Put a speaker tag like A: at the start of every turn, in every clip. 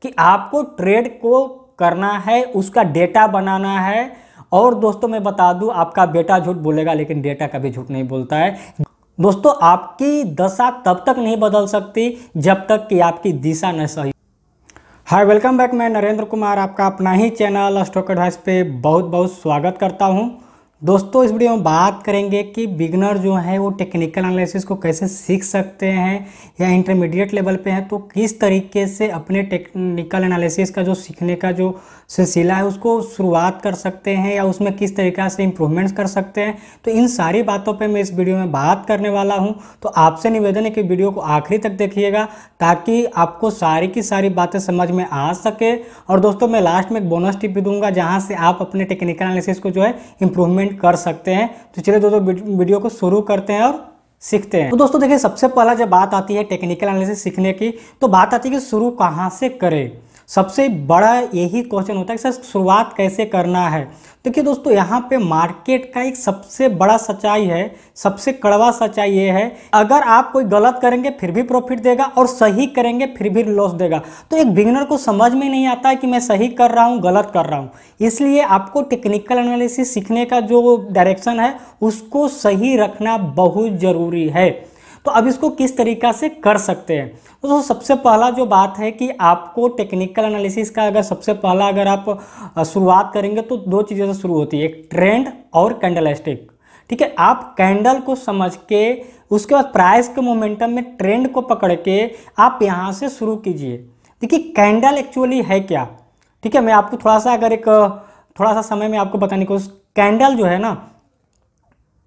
A: कि आपको ट्रेड को करना है, उसका डेटा बनाना है। और दोस्तों मैं बता दूं, आपका बेटा झूठ बोलेगा लेकिन डेटा कभी झूठ नहीं बोलता है। दोस्तों आपकी दशा तब तक नहीं बदल सकती जब तक कि आपकी दिशा न सही। हाय, वेलकम बैक। मैं नरेंद्र कुमार आपका अपना ही चैनल स्टॉक एडवाइस पे बहुत बहुत स्वागत करता हूं। दोस्तों इस वीडियो में बात करेंगे कि बिगनर जो है वो टेक्निकल एनालिसिस को कैसे सीख सकते हैं, या इंटरमीडिएट लेवल पे हैं तो किस तरीके से अपने टेक्निकल एनालिसिस का जो सीखने का जो सिलसिला है उसको शुरुआत कर सकते हैं, या उसमें किस तरीक़ा से इम्प्रूवमेंट्स कर सकते हैं। तो इन सारी बातों पे मैं इस वीडियो में बात करने वाला हूं। तो आपसे निवेदन है कि वीडियो को आखिरी तक देखिएगा ताकि आपको सारी की सारी बातें समझ में आ सके। और दोस्तों मैं लास्ट में एक बोनस टिप भी दूंगा जहां से आप अपने टेक्निकल एनालिसिस को जो है इम्प्रूवमेंट कर सकते हैं। तो चलिए दोस्तों वीडियो को शुरू करते हैं और सीखते हैं। तो दोस्तों देखिए, सबसे पहला जब बात आती है टेक्निकल एनालिसिस सीखने की तो बात आती है कि शुरू कहाँ से करें। सबसे बड़ा यही क्वेश्चन होता है कि सर शुरुआत कैसे करना है। देखिए दोस्तों, यहाँ पे मार्केट का एक सबसे बड़ा सच्चाई है, सबसे कड़वा सच्चाई ये है, अगर आप कोई गलत करेंगे फिर भी प्रॉफिट देगा और सही करेंगे फिर भी लॉस देगा। तो एक बिगिनर को समझ में नहीं आता है कि मैं सही कर रहा हूँ गलत कर रहा हूँ। इसलिए आपको टेक्निकल एनालिसिस सीखने का जो डायरेक्शन है उसको सही रखना बहुत ज़रूरी है। तो अब इसको किस तरीक़ा से कर सकते हैं। तो सबसे पहला जो बात है कि आपको टेक्निकल एनालिसिस का अगर आप शुरुआत करेंगे तो दो चीज़ों से शुरू होती है, एक ट्रेंड और कैंडलस्टिक। ठीक है, आप कैंडल को समझ के उसके बाद प्राइस के मोमेंटम में ट्रेंड को पकड़ के आप यहाँ से शुरू कीजिए। देखिए कैंडल एक्चुअली है क्या। ठीक है, मैं आपको थोड़ा सा समय में आपको बताने की कोशिश। कैंडल जो है ना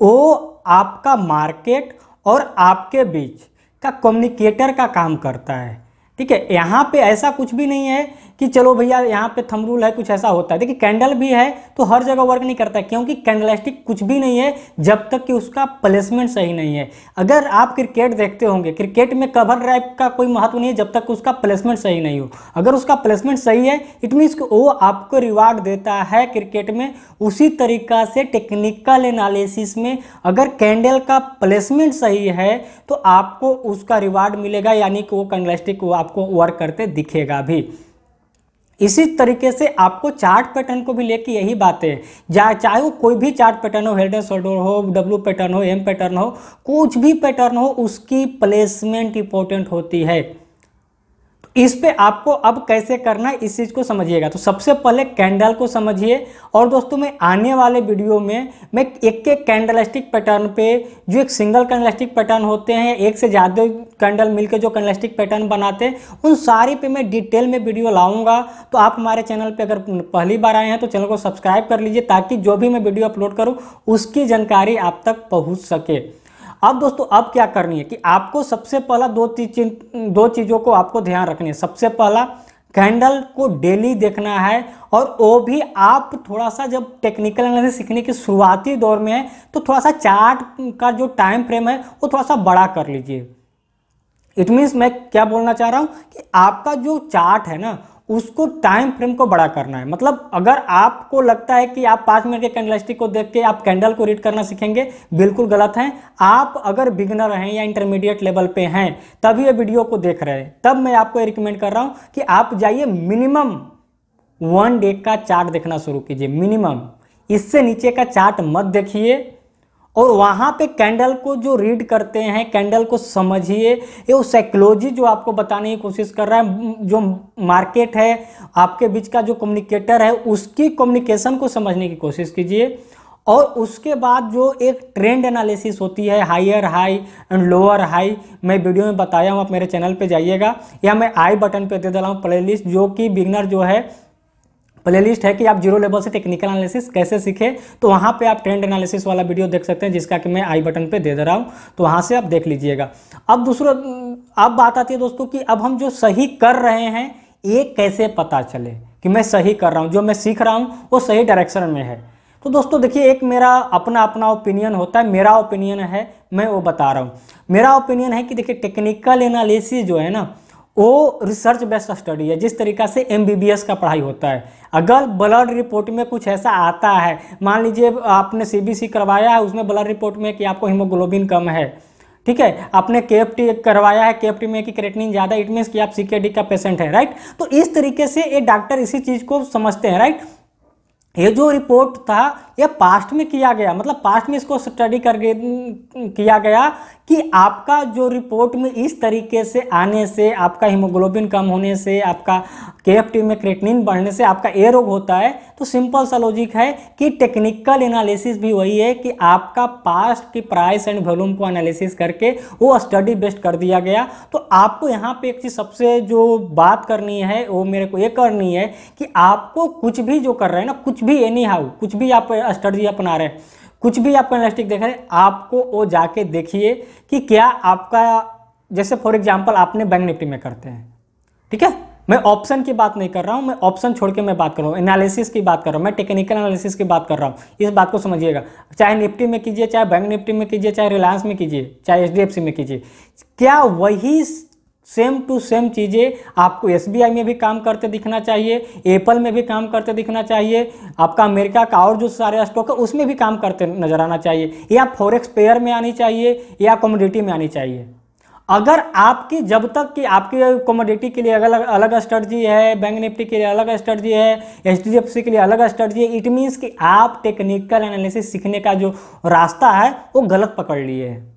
A: वो आपका मार्केट और आपके बीच का कम्युनिकेटर का काम करता है। ठीक है, यहाँ पे ऐसा कुछ भी नहीं है कि चलो भैया यहाँ पे थंब रूल है, कुछ ऐसा होता है। देखिए कैंडल भी है तो हर जगह वर्क नहीं करता है, क्योंकि कैंडलस्टिक कुछ भी नहीं है जब तक कि उसका प्लेसमेंट सही नहीं है। अगर आप क्रिकेट देखते होंगे, क्रिकेट में कवर ड्राइव का कोई महत्व नहीं है जब तक उसका प्लेसमेंट सही नहीं हो। अगर उसका प्लेसमेंट सही है इट मीन्स वो आपको रिवार्ड देता है क्रिकेट में। उसी तरीका से टेक्निकल एनालिसिस में अगर कैंडल का प्लेसमेंट सही है तो आपको उसका रिवार्ड मिलेगा, यानी कि वो कैंडलस्टिक वो आपको वर्क करते दिखेगा भी। इसी तरीके से आपको चार्ट पैटर्न को भी लेके यही बातें है, चाहे वो कोई भी चार्ट पैटर्न हो, हेड एंड शोल्डर हो, डब्ल्यू पैटर्न हो, एम पैटर्न हो, कुछ भी पैटर्न हो, उसकी प्लेसमेंट इंपॉर्टेंट होती है। इस पे आपको अब कैसे करना है इस चीज़ को समझिएगा। तो सबसे पहले कैंडल को समझिए। और दोस्तों मैं आने वाले वीडियो में मैं एक कैंडलस्टिक पैटर्न पे, जो एक सिंगल कैंडलस्टिक पैटर्न होते हैं, एक से ज़्यादा कैंडल मिलकर जो कैंडलस्टिक पैटर्न बनाते हैं, उन सारी पे मैं डिटेल में वीडियो लाऊंगा। तो आप हमारे चैनल पे अगर पहली बार आए हैं तो चैनल को सब्सक्राइब कर लीजिए ताकि जो भी मैं वीडियो अपलोड करूँ उसकी जानकारी आप तक पहुँच सके। अब दोस्तों अब क्या करनी है कि आपको सबसे पहला दो चीज़ों को आपको ध्यान रखनी है। सबसे पहला कैंडल को डेली देखना है, और वो भी आप थोड़ा सा जब टेक्निकल एनालिसिस सीखने के शुरुआती दौर में है तो थोड़ा सा चार्ट का जो टाइम फ्रेम है वो थोड़ा सा बड़ा कर लीजिए। इट मीन्स मैं क्या बोलना चाह रहा हूँ कि आपका जो चार्ट है ना उसको टाइम फ्रेम को बड़ा करना है। मतलब अगर आपको लगता है कि आप 5 मिनट के कैंडलस्टिक को देख के आप कैंडल को रीड करना सीखेंगे, बिल्कुल गलत हैं। आप अगर बिगिनर हैं या इंटरमीडिएट लेवल पे हैं तभी ये वीडियो को देख रहे हैं, तब मैं आपको रिकमेंड कर रहा हूँ कि आप जाइए मिनिमम 1 डे का चार्ट देखना शुरू कीजिए, मिनिमम। इससे नीचे का चार्ट मत देखिए, और वहाँ पे कैंडल को जो रीड करते हैं कैंडल को समझिए। ये वो साइकोलॉजी जो आपको बताने की कोशिश कर रहा है, जो मार्केट है आपके बीच का जो कम्युनिकेटर है उसकी कम्युनिकेशन को समझने की कोशिश कीजिए। और उसके बाद जो एक ट्रेंड एनालिसिस होती है, higher high and lower high, मैं वीडियो में बताया हूँ, आप मेरे चैनल पे जाइएगा, या मैं आई बटन पे दे दे रहा हूँ प्लेलिस्ट, जो कि बिगिनर जो है प्लेलिस्ट है कि आप जीरो लेवल से टेक्निकल एनालिसिस कैसे सीखें। तो वहाँ पे आप ट्रेंड एनालिसिस वाला वीडियो देख सकते हैं, जिसका कि मैं आई बटन पे दे रहा हूँ, तो वहाँ से आप देख लीजिएगा। अब बात आती है दोस्तों कि अब हम जो सही कर रहे हैं ये कैसे पता चले कि मैं सही कर रहा हूँ, जो मैं सीख रहा हूँ वो सही डायरेक्शन में है। तो दोस्तों देखिए, एक मेरा अपना ओपिनियन होता है, मेरा ओपिनियन है, मैं वो बता रहा हूँ। मेरा ओपिनियन है कि देखिए टेक्निकल एनालिसिस जो है ना वो रिसर्च बेस्ड स्टडी है। जिस तरीका से MBBS का पढ़ाई होता है, अगर ब्लड रिपोर्ट में कुछ ऐसा आता है, मान लीजिए आपने CBC करवाया है, उसमें ब्लड रिपोर्ट में कि आपको हीमोग्लोबिन कम है, ठीक है, आपने केएफटी करवाया है, केएफटी में कि क्रेटिनिन ज़्यादा, इट मीन्स कि आप सीकेडी का पेशेंट है, राइट। तो इस तरीके से ये डॉक्टर इसी चीज़ को समझते हैं, राइट। ये जो रिपोर्ट था ये पास्ट में किया गया, मतलब पास्ट में इसको स्टडी करके किया गया कि आपका जो रिपोर्ट में इस तरीके से आने से, आपका हीमोग्लोबिन कम होने से, आपका केएफटी में क्रेटिनिन बढ़ने से आपका ये रोग होता है। तो सिंपल सा लॉजिक है कि टेक्निकल एनालिसिस भी वही है कि आपका पास्ट की प्राइस एंड वॉल्यूम को एनालिसिस करके वो स्टडी बेस्ड कर दिया गया। तो आपको यहाँ पे एक चीज़ सबसे जो बात करनी है वो मेरे को ये करनी है कि आपको कुछ भी जो कर रहे हैं ना, कुछ भी एनी हाउ, कुछ भी आप स्ट्रेटजी अपना रहे हैं, कुछ भी आप एनालिटिक देख रहे हैं, आपको वो जाके देखिए कि क्या आपका, जैसे फॉर एग्जांपल आपने बैंक निफ्टी में करते हैं, ठीक है, मैं ऑप्शन की बात नहीं कर रहा हूं, मैं ऑप्शन छोड़ के मैं बात कर रहा हूं, एनालिसिस की बात कर रहा हूं, मैं टेक्निकल एनालिसिस की बात कर रहा हूं। इस बात को समझिएगा, चाहे निफ्टी में कीजिए, चाहे बैंक निफ्टी में कीजिए, चाहे रिलायंस में कीजिए, चाहे एचडीएफसी में कीजिए, क्या वही सेम टू सेम चीज़ें आपको एसबीआई में भी काम करते दिखना चाहिए, एप्पल में भी काम करते दिखना चाहिए, आपका अमेरिका का और जो सारे स्टॉक है उसमें भी काम करते नजर आना चाहिए, या फॉरेक्स पेयर में आनी चाहिए, या कमोडिटी में आनी चाहिए। अगर आपकी, जब तक कि आपकी कमोडिटी के लिए अलग अलग स्ट्रेटजी है, बैंक निफ्टी के लिए अलग स्ट्रेटजी है, एचडीएफसी के लिए अलग स्ट्रेटजी है, इट मीन्स कि आप टेक्निकल एनालिसिस सीखने का जो रास्ता है वो गलत पकड़ लिए है।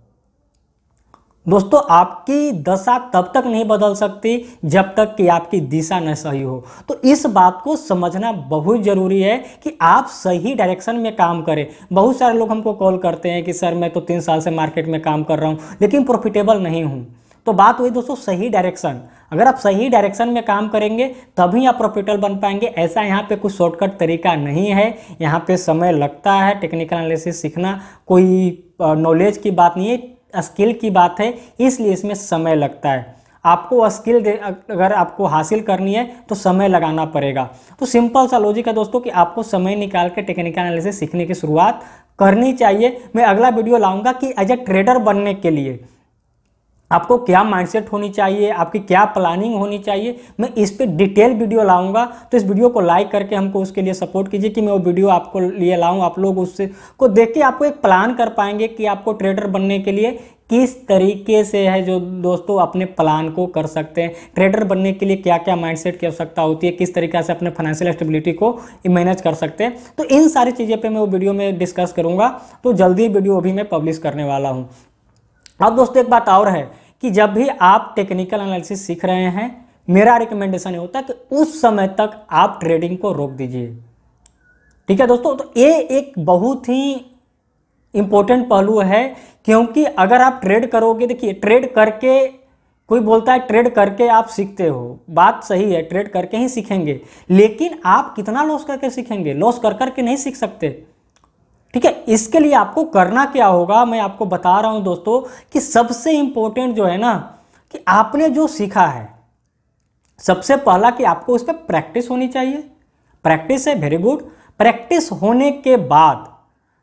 A: दोस्तों, आपकी दशा तब तक नहीं बदल सकती जब तक कि आपकी दिशा न सही हो। तो इस बात को समझना बहुत ज़रूरी है कि आप सही डायरेक्शन में काम करें। बहुत सारे लोग हमको कॉल करते हैं कि सर मैं तो 3 साल से मार्केट में काम कर रहा हूं लेकिन प्रॉफिटेबल नहीं हूं। तो बात हुई दोस्तों सही डायरेक्शन। अगर आप सही डायरेक्शन में काम करेंगे तभी आप प्रॉफिटेबल बन पाएंगे। ऐसा यहाँ पे कुछ शॉर्टकट तरीका नहीं है, यहाँ पे समय लगता है। टेक्निकल एनालिसिस सीखना कोई नॉलेज की बात नहीं है, स्किल की बात है, इसलिए इसमें समय लगता है। आपको स्किल अगर आपको हासिल करनी है तो समय लगाना पड़ेगा। तो सिंपल सा लॉजिक है दोस्तों कि आपको समय निकाल के टेक्निकल एनालिसिस सीखने की शुरुआत करनी चाहिए। मैं अगला वीडियो लाऊंगा कि एज ए ट्रेडर बनने के लिए आपको क्या माइंडसेट होनी चाहिए, आपकी क्या प्लानिंग होनी चाहिए, मैं इस पे डिटेल वीडियो लाऊंगा। तो इस वीडियो को लाइक करके हमको उसके लिए सपोर्ट कीजिए कि मैं वो वीडियो आपको लिए लाऊं। आप लोग उससे को देख के आपको एक प्लान कर पाएंगे कि आपको ट्रेडर बनने के लिए किस तरीके से है जो दोस्तों अपने प्लान को कर सकते हैं। ट्रेडर बनने के लिए क्या क्या माइंडसेट की आवश्यकता होती है, किस तरीके से अपने फाइनेंशियल स्टेबिलिटी को मैनेज कर सकते हैं। तो इन सारी चीज़ें पे मैं वो वीडियो में डिस्कस करूँगा। तो जल्दी वीडियो अभी मैं पब्लिश करने वाला हूँ। अब दोस्तों एक बात और है कि जब भी आप टेक्निकल एनालिसिस सीख रहे हैं, मेरा रिकमेंडेशन ये होता है कि उस समय तक आप ट्रेडिंग को रोक दीजिए। ठीक है दोस्तों, तो ये एक बहुत ही इंपॉर्टेंट पहलू है, क्योंकि अगर आप ट्रेड करोगे, देखिए ट्रेड करके, कोई बोलता है ट्रेड करके आप सीखते हो, बात सही है, ट्रेड करके ही सीखेंगे, लेकिन आप कितना लॉस करके सीखेंगे? लॉस कर करके नहीं सीख सकते। ठीक है, इसके लिए आपको करना क्या होगा, मैं आपको बता रहा हूं दोस्तों कि सबसे इंपॉर्टेंट जो है ना, कि आपने जो सीखा है, सबसे पहला कि आपको उस पर प्रैक्टिस होनी चाहिए। प्रैक्टिस है, वेरी गुड। प्रैक्टिस होने के बाद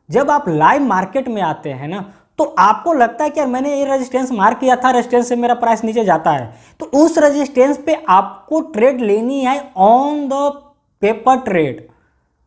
A: जब आप लाइव मार्केट में आते हैं ना, तो आपको लगता है कि यार मैंने ये रेजिस्टेंस मार्क किया था, रेजिस्टेंस से मेरा प्राइस नीचे जाता है, तो उस रेजिस्टेंस पे आपको ट्रेड लेनी है on the paper trade.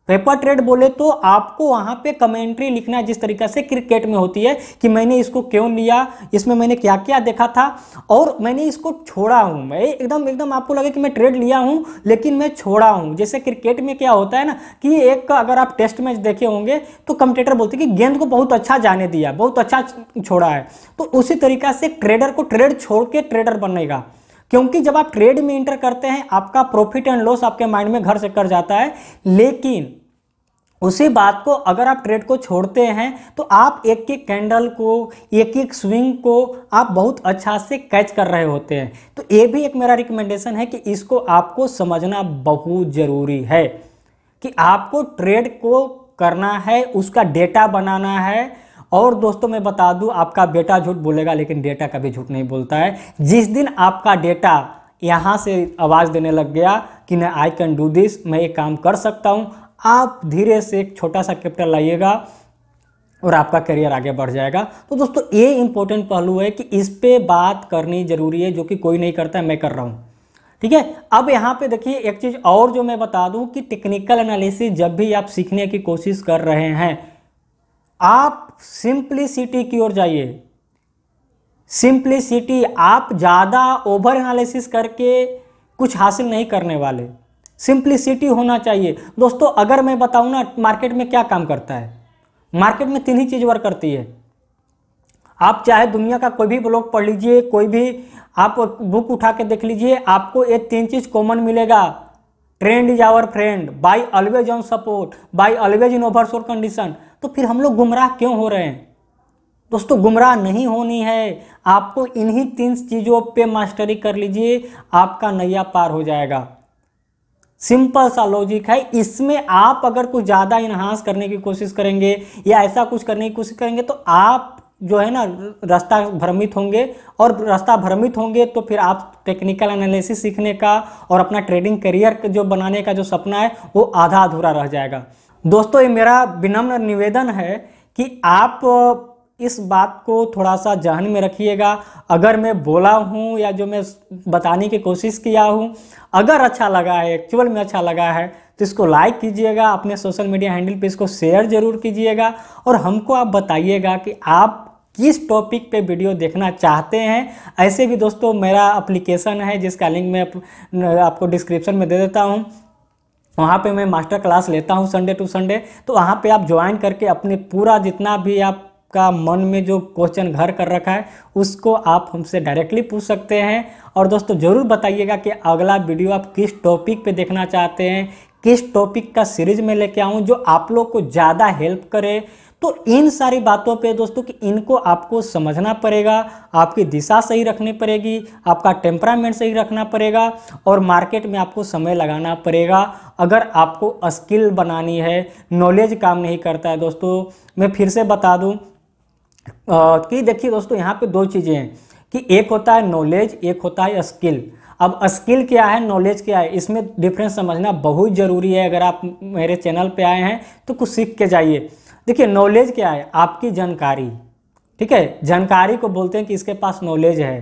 A: Paper trade बोले तो आपको वहां पे कमेंट्री लिखना है, जिस तरीके से क्रिकेट में होती है कि मैंने इसको क्यों लिया, इसमें मैंने क्या क्या देखा था और मैंने इसको छोड़ा हूं। मैं एकदम आपको लगे कि मैं ट्रेड लिया हूं लेकिन मैं छोड़ा हूं। जैसे क्रिकेट में क्या होता है ना कि एक का अगर आप टेस्ट मैच देखे होंगे तो कमेंटेटर बोलते हैं कि गेंद को बहुत अच्छा जाने दिया, बहुत अच्छा छोड़ा है। तो उसी तरीका से ट्रेडर को ट्रेड छोड़ के ट्रेडर बनेगा, क्योंकि जब आप ट्रेड में इंटर करते हैं आपका प्रॉफिट एंड लॉस आपके माइंड में घर से कर जाता है, लेकिन उसी बात को अगर आप ट्रेड को छोड़ते हैं तो आप एक एक कैंडल को, एक एक स्विंग को आप बहुत अच्छा से कैच कर रहे होते हैं। तो ये भी एक मेरा रिकमेंडेशन है कि इसको आपको समझना बहुत ज़रूरी है कि आपको ट्रेड को करना है, उसका डेटा बनाना है। और दोस्तों मैं बता दूं, आपका बेटा झूठ बोलेगा लेकिन डेटा कभी झूठ नहीं बोलता है। जिस दिन आपका डेटा यहाँ से आवाज़ देने लग गया कि नहीं आई कैन डू दिस, मैं ये काम कर सकता हूँ, आप धीरे से एक छोटा सा कैपिटल लाइएगा और आपका करियर आगे बढ़ जाएगा। तो दोस्तों ये इंपॉर्टेंट पहलू है कि इस पे बात करनी जरूरी है, जो कि कोई नहीं करता है, मैं कर रहा हूँ। ठीक है, अब यहाँ पे देखिए एक चीज़ और जो मैं बता दूँ कि टेक्निकल एनालिसिस जब भी आप सीखने की कोशिश कर रहे हैं, आप सिंप्लिसिटी की ओर जाइए। सिंप्लिसिटी, आप ज़्यादा ओवर एनालिसिस करके कुछ हासिल नहीं करने वाले। सिंप्लिसिटी होना चाहिए दोस्तों। अगर मैं बताऊं ना, मार्केट में क्या काम करता है, मार्केट में 3 ही चीज़ वर्क करती है। आप चाहे दुनिया का कोई भी ब्लॉग पढ़ लीजिए, कोई भी आप बुक उठा के देख लीजिए, आपको ये 3 चीज़ कॉमन मिलेगा। Trend is our friend, buy always on support, buy always in oversold condition. तो फिर हम लोग गुमराह क्यों हो रहे हैं दोस्तों? गुमराह नहीं होनी है, आपको इन्हीं 3 चीज़ों पे मास्टरी कर लीजिए, आपका नैया पार हो जाएगा। सिंपल सा लॉजिक है। इसमें आप अगर कुछ ज़्यादा इन्हांस करने की कोशिश करेंगे या ऐसा कुछ करने की कोशिश करेंगे तो आप जो है ना रास्ता भ्रमित होंगे, और रास्ता भ्रमित होंगे तो फिर आप टेक्निकल एनालिसिस सीखने का और अपना ट्रेडिंग करियर जो बनाने का जो सपना है वो आधा अधूरा रह जाएगा। दोस्तों, ये मेरा विनम्र निवेदन है कि आप इस बात को थोड़ा सा ज़हन में रखिएगा। अगर मैं बोला हूँ या जो मैं बताने की कोशिश किया हूँ, अगर अच्छा लगा है, एक्चुअल में अच्छा लगा है, तो इसको लाइक कीजिएगा, अपने सोशल मीडिया हैंडल पे इसको शेयर जरूर कीजिएगा, और हमको आप बताइएगा कि आप किस टॉपिक पे वीडियो देखना चाहते हैं। ऐसे भी दोस्तों मेरा एप्लीकेशन है जिसका लिंक मैं आपको डिस्क्रिप्शन में दे देता हूँ। वहाँ पे मैं मास्टर क्लास लेता हूँ संडे टू संडे, तो वहाँ पे आप ज्वाइन करके अपने पूरा जितना भी आपका मन में जो क्वेश्चन घर कर रखा है उसको आप हमसे डायरेक्टली पूछ सकते हैं। और दोस्तों ज़रूर बताइएगा कि अगला वीडियो आप किस टॉपिक पे देखना चाहते हैं, किस टॉपिक का सीरीज में लेके आऊँ जो आप लोग को ज़्यादा हेल्प करे। तो इन सारी बातों पे दोस्तों कि इनको आपको समझना पड़ेगा, आपकी दिशा सही रखनी पड़ेगी, आपका टेम्परामेंट सही रखना पड़ेगा, और मार्केट में आपको समय लगाना पड़ेगा अगर आपको स्किल बनानी है। नॉलेज काम नहीं करता है दोस्तों। मैं फिर से बता दूं कि देखिए दोस्तों, यहाँ पे 2 चीज़ें हैं कि एक होता है नॉलेज, एक होता है स्किल। अब स्किल क्या है, नॉलेज क्या है, इसमें डिफरेंस समझना बहुत ज़रूरी है। अगर आप मेरे चैनल पे आए हैं तो कुछ सीख के जाइए। देखिए नॉलेज क्या है, आपकी जानकारी, ठीक है, जानकारी को बोलते हैं कि इसके पास नॉलेज है,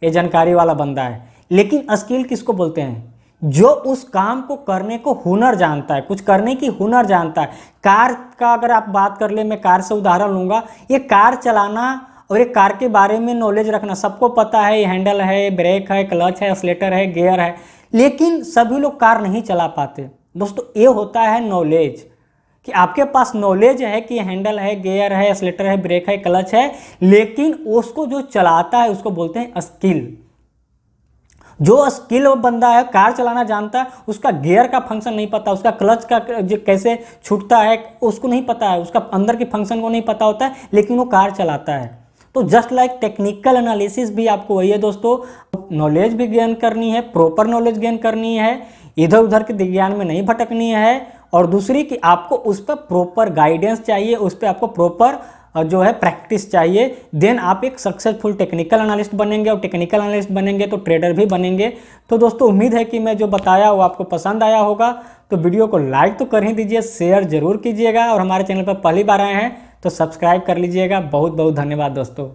A: ये जानकारी वाला बंदा है। लेकिन स्किल किसको बोलते हैं, जो उस काम को करने को हुनर जानता है, कुछ करने की हुनर जानता है। कार का अगर आप बात कर ले, मैं कार से उदाहरण लूँगा, ये कार चलाना और एक कार के बारे में नॉलेज रखना, सबको पता है, ये हैंडल है, ब्रेक है, क्लच है, एक्सीलरेटर है, गियर है, लेकिन सभी लोग कार नहीं चला पाते दोस्तों। ये होता है नॉलेज, कि आपके पास नॉलेज है कि हैंडल है, गियर है, एक्सीलरेटर है, ब्रेक है, क्लच है, लेकिन उसको जो चलाता है उसको बोलते हैं स्किल। जो स्किल बंदा है, कार चलाना जानता है, उसका गियर का फंक्शन नहीं पता, उसका क्लच का जो कैसे छूटता है उसको नहीं पता है, उसका अंदर के फंक्शन को नहीं पता होता है, लेकिन वो कार चलाता है। तो जस्ट लाइक टेक्निकल एनालिसिस भी आपको वही है दोस्तों, नॉलेज भी गेन करनी है, प्रॉपर नॉलेज गेन करनी है, इधर उधर के विज्ञान में नहीं भटकनी है। और दूसरी कि आपको उस पर प्रॉपर गाइडेंस चाहिए, उस पर आपको प्रॉपर जो है प्रैक्टिस चाहिए। देन आप एक सक्सेसफुल टेक्निकल एनालिस्ट बनेंगे, और टेक्निकल एनालिस्ट बनेंगे तो ट्रेडर भी बनेंगे। तो दोस्तों उम्मीद है कि मैं जो बताया वो आपको पसंद आया होगा। तो वीडियो को लाइक तो कर ही दीजिए, शेयर जरूर कीजिएगा, और हमारे चैनल पर पहली बार आए हैं तो सब्सक्राइब कर लीजिएगा। बहुत बहुत धन्यवाद दोस्तों।